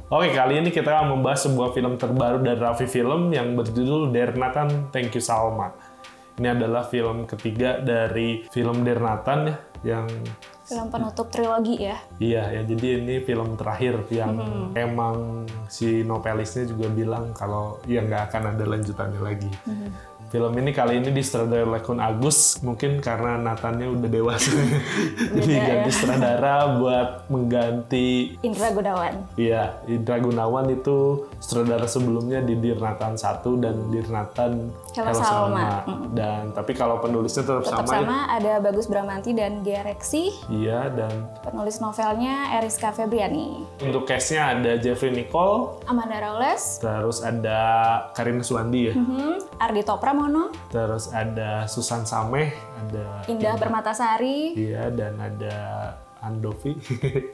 Oke, kali ini kita akan membahas sebuah film terbaru dari Raffi Film yang berjudul Dear Nathan, Thank You Salma. Ini adalah film ketiga dari film Dear Nathan ya, yang film penutup trilogi ya. Iya, ya jadi ini film terakhir yang emang si novelisnya juga bilang kalau ya nggak akan ada lanjutannya lagi. Film ini kali ini disutradarai oleh Kun Agus, mungkin karena Nathannya udah dewasa. Jadi ganti sutradara buat mengganti Indra Gunawan. Iya, Indra Gunawan itu sutradara sebelumnya di Dear Nathan 1 dan Dear Nathan Hello Salma. Dan tapi kalau penulisnya tetap sama ya? Ada Bagus Bramanti dan Gia Reksi. Iya, dan penulis novelnya Eriska Febriani. Untuk cast-nya ada Jeffrey Nicole, Amanda Rawless, terus ada Karina Suwandi ya. Ardhito Pramono, terus ada Susan Sameh, ada Indah Permatasari. Iya, dan ada Andovi.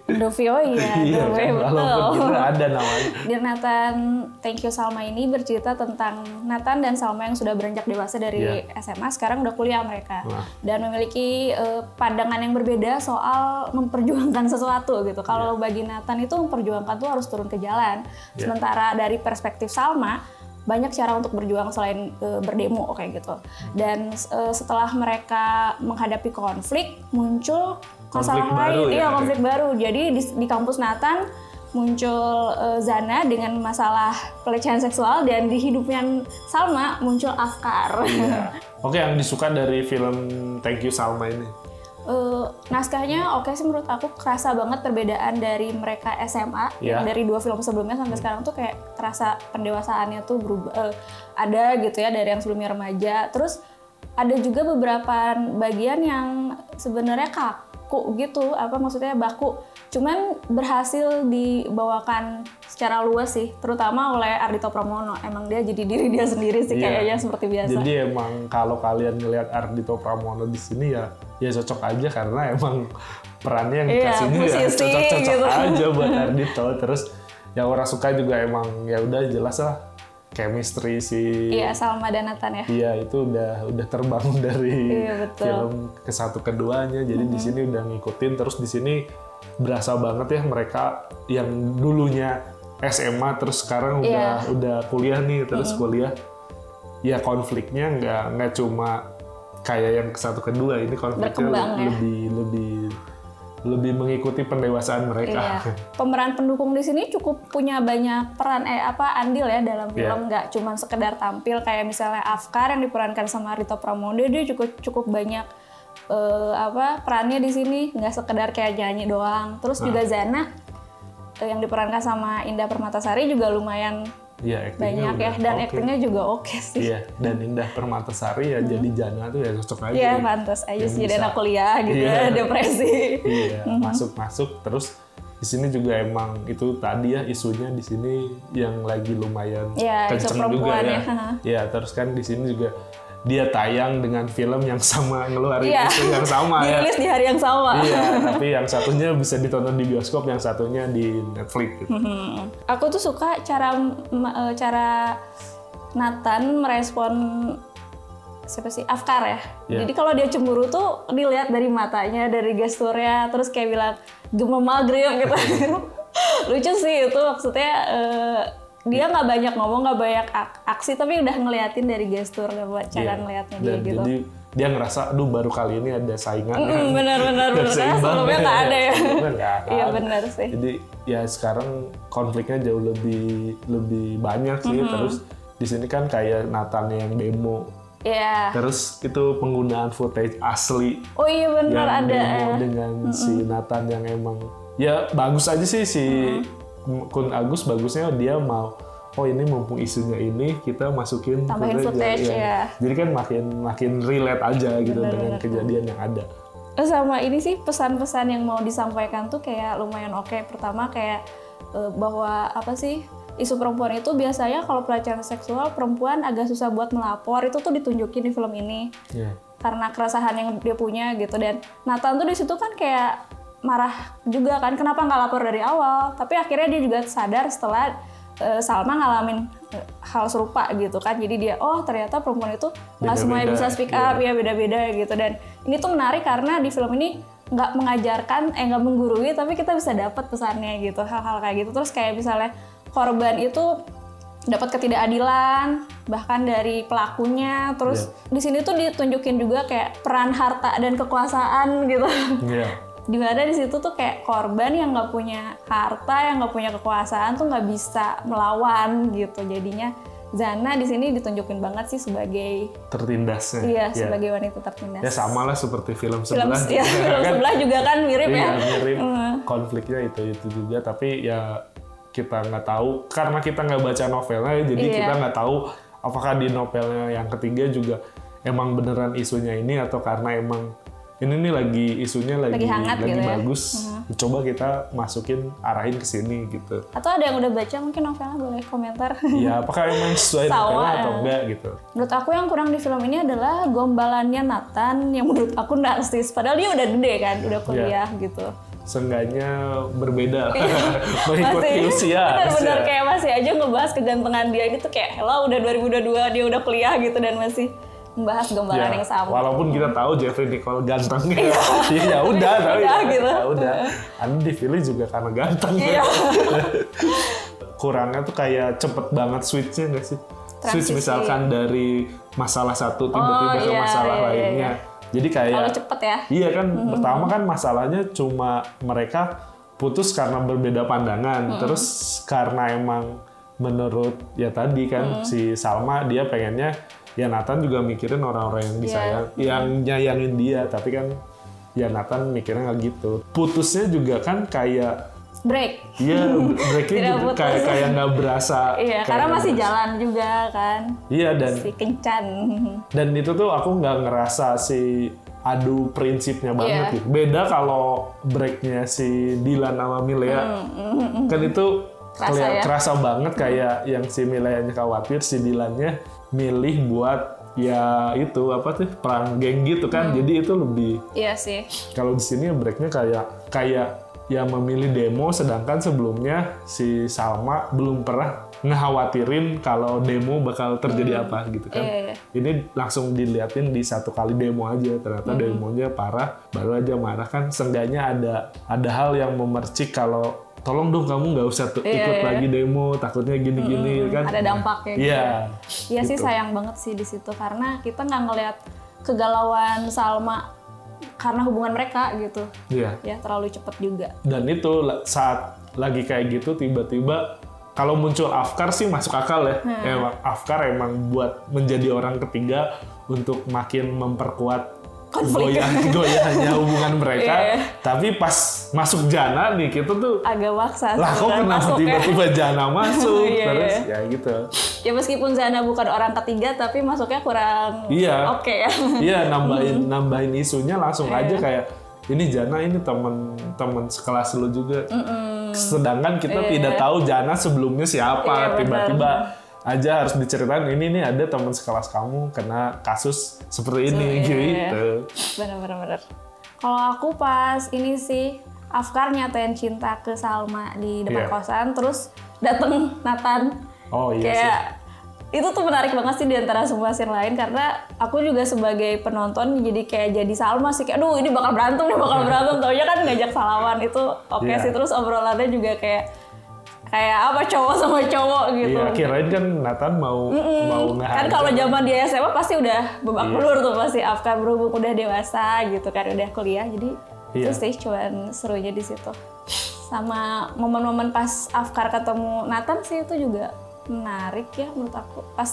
Andovi, oh iya. Iya, walaupun kita ada namanya. Dear Nathan, Thank You Salma ini bercerita tentang Nathan dan Salma yang sudah beranjak dewasa dari SMA, sekarang udah kuliah mereka. Dan memiliki pandangan yang berbeda soal memperjuangkan sesuatu gitu. Kalau bagi Nathan itu memperjuangkan tuh harus turun ke jalan. Sementara dari perspektif Salma, banyak cara untuk berjuang selain berdemo kayak gitu. Dan setelah mereka menghadapi konflik, muncul masalah lain, konflik baru. Jadi di kampus Nathan muncul Zana dengan masalah pelecehan seksual, dan di hidupnya Salma muncul Afkar. Oke, yang disuka dari film Thank You Salma ini? Naskahnya oke sih menurut aku, kerasa banget perbedaan dari mereka SMA yang dari 2 film sebelumnya sampai sekarang tuh kayak terasa pendewasaannya tuh berubah, ada gitu ya dari yang sebelumnya remaja. Terus ada juga beberapa bagian yang sebenarnya kaku gitu, maksudnya baku, cuman berhasil dibawakan secara luas sih, terutama oleh Ardhito Pramono. Emang dia jadi diri dia sendiri sih kayaknya seperti biasa. Jadi emang kalau kalian ngelihat Ardhito Pramono di sini ya cocok aja, karena emang perannya yang dikasihnya ya cocok-cocok gitu aja buat Ardhito. Terus yang orang suka juga emang ya udah jelas lah chemistry si Salma dan Nathan ya. Iya, itu udah terbangun dari film ke-1 keduanya. Jadi di sini udah ngikutin, terus di sini berasa banget ya mereka yang dulunya SMA terus sekarang udah kuliah nih, terus kuliah. Ya konfliknya nggak cuma kayak yang ke-1 kedua, ini konfliknya lebih mengikuti pendewasaan mereka. Pemeran pendukung di sini cukup punya banyak peran andil ya dalam film, nggak cuma sekedar tampil. Kayak misalnya Afkar yang diperankan sama Ardhito Pramono, dia cukup banyak perannya di sini, nggak sekedar kayak nyanyi doang. Terus juga Zana yang diperankan sama Indah Permatasari juga lumayan banyak ya, dan aktingnya juga oke sih. Iya, dan Indah Permatasari ya jadi Jana tuh ya cocok aja. Iya, pantas aja sih jadi anak kuliah gitu, depresi. Iya, masuk terus di sini juga emang itu tadi ya isunya di sini yang lagi lumayan kenceng juga ya. Iya, terus kan di sini juga dia tayang dengan film yang sama, ngeluarin isu yang sama dirilis di hari yang sama. Iya, tapi yang satunya bisa ditonton di bioskop, yang satunya di Netflix gitu. Aku tuh suka cara Nathan merespon Afkar ya. Jadi kalau dia cemburu tuh dilihat dari matanya, dari gesturnya, terus kayak bilang gemem maghrib gitu. Lucu sih itu, maksudnya dia nggak banyak ngomong, nggak banyak aksi, tapi udah ngeliatin dari gestur, cara ngeliatnya dia gitu. Jadi dia ngerasa, aduh baru kali ini ada saingan. Benar. Sebelumnya nggak ada ya. Iya benar sih. Jadi ya sekarang konfliknya jauh lebih banyak sih. Terus di sini kan kayak Nathan yang demo. Terus itu penggunaan footage asli. Oh iya benar, ada. Yang demo dengan si Nathan yang emang ya bagus aja sih si Kun Agus, bagusnya dia mau ini mumpung isunya ini kita masukin tambahin footage ya. Jadi kan makin relate aja gitu dengan kejadian yang ada. Sama ini sih pesan-pesan yang mau disampaikan tuh kayak lumayan oke. Pertama kayak bahwa isu perempuan itu biasanya kalau pelecehan seksual perempuan agak susah buat melapor, itu tuh ditunjukin di film ini. Karena keresahan yang dia punya gitu. Dan Nathan tuh di situ kan kayak marah juga kan, kenapa nggak lapor dari awal, tapi akhirnya dia juga sadar setelah Salma ngalamin hal serupa gitu kan, jadi dia ternyata perempuan itu nggak semuanya bisa speak up, beda-beda gitu. Dan ini tuh menarik karena di film ini nggak mengajarkan, nggak menggurui, tapi kita bisa dapat pesannya gitu, hal-hal kayak gitu. Terus kayak misalnya korban itu dapat ketidakadilan bahkan dari pelakunya. Terus di sini tuh ditunjukin juga kayak peran harta dan kekuasaan gitu. Dimana di situ tuh kayak korban yang nggak punya harta, yang nggak punya kekuasaan tuh nggak bisa melawan gitu. Jadinya Zana di sini ditunjukin banget sih sebagai tertindasnya. Iya, sebagai wanita tertindas. Ya sama lah seperti film sebelah. Film sebelah juga kan mirip ya. Mirip. Konfliknya itu juga, tapi ya kita nggak tahu karena kita nggak baca novelnya, jadi kita nggak tahu apakah di novelnya yang ketiga juga emang beneran isunya ini atau karena emang ini nih lagi isunya lagi hangat lagi gitu bagus. Coba kita masukin arahin ke sini gitu. Atau ada yang udah baca mungkin novelnya, boleh komentar. Iya, apakah emang sesuai novelnya atau enggak gitu. Menurut aku yang kurang di film ini adalah gombalannya Nathan yang menurut aku narsis. Padahal dia udah gede kan, udah kuliah gitu. Seenggaknya berbeda mengikuti usia. Benar-benar kayak masih aja ngebahas kegantengan dia gitu, kayak hello udah 2022 dia udah kuliah gitu dan masih membahas gombalan yang sama. Walaupun kita tahu Jeffrey Nicole ganteng ya udah tapi gitu. Ya udah. Anda dipilih juga karena ganteng. Kurangnya tuh kayak cepet banget switch-nya nggak sih? Switch misalkan dari masalah satu tiba-tiba ke masalah lainnya. Jadi kayak kalau cepet ya. Iya kan, pertama kan masalahnya cuma mereka putus karena berbeda pandangan. Terus karena emang menurut ya tadi kan si Salma dia pengennya ya Nathan juga mikirin orang-orang yang disayang, yang nyayangin dia, tapi kan ya Nathan mikirnya nggak gitu. Putusnya juga kan kayak break. Iya, breaknya juga kayak nggak berasa. Iya, karena masih jalan juga kan. Iya, dan si kencan. Dan itu tuh aku nggak ngerasa si adu prinsipnya banget gitu. Beda kalau breaknya si Dylan sama Milea, kan itu kerasa banget kayak yang si Mileanya khawatir, si Dylannya milih buat ya itu apa tuh perang geng gitu kan. Jadi itu lebih. Iya sih. Kalau di sini breaknya kayak ya memilih demo, sedangkan sebelumnya si Salma belum pernah ngekhawatirin kalau demo bakal terjadi apa gitu kan. Ini langsung diliatin di satu kali demo aja, ternyata demonya parah, baru aja marah kan. Seenggaknya ada hal yang memercik kalau tolong dong kamu nggak usah ikut lagi demo, takutnya gini-gini kan. Ada dampaknya. Iya. Iya gitu. Sih sayang banget sih di situ karena kita nggak ngelihat kegalauan Salma karena hubungan mereka gitu. Iya. Ya terlalu cepat juga. Dan itu saat lagi kayak gitu tiba-tiba kalau muncul Afkar sih masuk akal ya. Emang Afkar emang buat menjadi orang ketiga untuk makin memperkuat goyahnya hubungan mereka. Tapi pas masuk Jana nih kita tuh agak maksa. Lah kok kenapa tiba-tiba Jana masuk? Terus ya gitu. Ya meskipun Zana bukan orang ketiga tapi masuknya kurang oke ya. Iya, nambahin isunya langsung aja kayak ini Jana ini teman sekelas lu juga. Sedangkan kita tidak tahu Jana sebelumnya siapa. Tiba-tiba aja harus diceritain ini nih ada teman sekelas kamu kena kasus seperti ini gitu. Bener. Kalau aku pas ini sih Afkar nyatain cinta ke Salma di depan kosan, terus dateng Nathan. Oh iya kayak sih. Itu tuh menarik banget sih di antara semua scene lain karena aku juga sebagai penonton jadi Salma sih kayak aduh ini bakal berantem taunya kan ngajak salaman itu sih. Terus obrolannya juga kayak apa cowok sama cowok gitu. Iya, kirain kan Nathan mau Kan ngehajar. kalau zaman dia SMA pasti udah babak belur tuh pasti Afkar berhubung udah dewasa gitu kan, udah kuliah. Jadi itu sih cuman serunya di situ. Sama momen-momen pas Afkar ketemu Nathan sih itu juga menarik ya menurut aku. Pas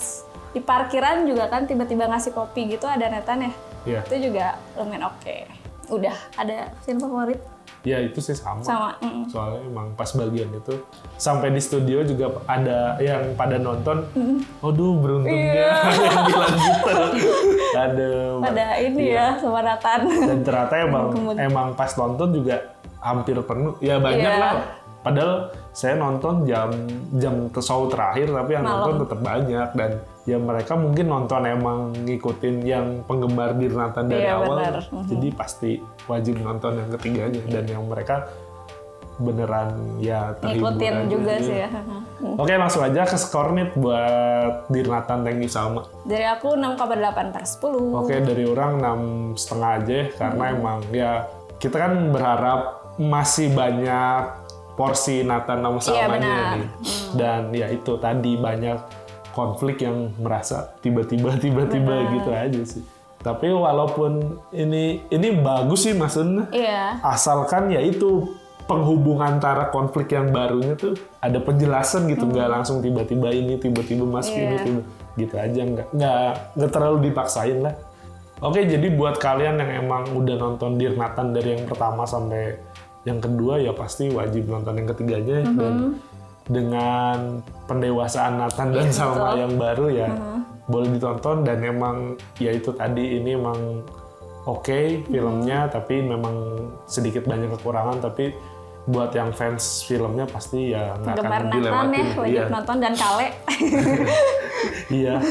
di parkiran juga kan tiba-tiba ngasih kopi gitu ada Nathan ya. Itu juga lumayan oke. Udah ada scene favorit. Ya itu sih sama. Soalnya emang pas bagian itu sampai di studio juga ada yang pada nonton. Aduh beruntungnya yang bilang gitu. Pada ini ya sama Nathan. Dan ternyata emang pas nonton juga hampir penuh. Ya banyak lah. Padahal saya nonton jam show terakhir tapi yang nonton tetap banyak dan ya mereka mungkin nonton emang ngikutin yang penggemar Dirnatan dari awal. Jadi pasti wajib nonton yang ketiganya dan yang mereka beneran ya terhibur ngikutin aja juga sih ya. Oke, langsung aja ke skor nih buat Dirnatan Thank You Salma. Dari aku 6,8/10. Oke, dari orang 6,5 aja karena emang ya kita kan berharap masih banyak porsi Nathan sama Salmanya nih. Dan ya itu tadi banyak konflik yang merasa tiba-tiba gitu aja sih. Tapi walaupun ini bagus sih maksudnya. Iya. Asalkan ya itu penghubungan antara konflik yang barunya tuh ada penjelasan gitu, nggak langsung tiba-tiba masuk ini gitu aja, nggak terlalu dipaksain lah. Oke, jadi buat kalian yang emang udah nonton Dear Nathan dari yang pertama sampai yang kedua ya pasti wajib nonton yang ketiganya. Dan dengan pendewasaan Nathan dan Salma yang baru ya boleh ditonton. Dan emang ya itu tadi ini emang oke filmnya, tapi memang sedikit banyak kekurangan. Tapi buat yang fans filmnya pasti ya nggak akan dilewatin. Ya, wajib nonton dan kale. Iya.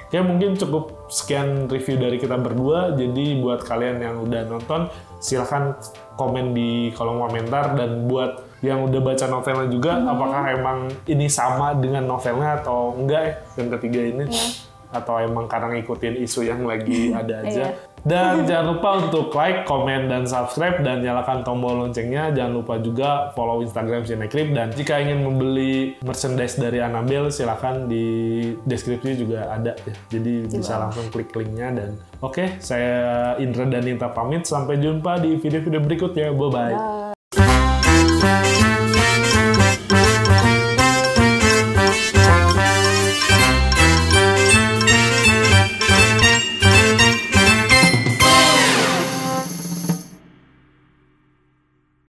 Oke, mungkin cukup sekian review dari kita berdua. Jadi buat kalian yang udah nonton, silahkan komen di kolom komentar. Dan buat yang udah baca novelnya juga, apakah emang ini sama dengan novelnya atau enggak ya yang ketiga ini? Atau emang karena ngikutin isu yang lagi ada aja. Dan jangan lupa untuk like, komen, dan subscribe, dan nyalakan tombol loncengnya. Jangan lupa juga follow Instagram Cinecrip. Dan jika ingin membeli merchandise dari Annabelle, silahkan di deskripsi juga ada ya. Jadi bisa langsung klik linknya. Dan oke, saya Indra dan Nita pamit. Sampai jumpa di video-video berikutnya. Bye-bye.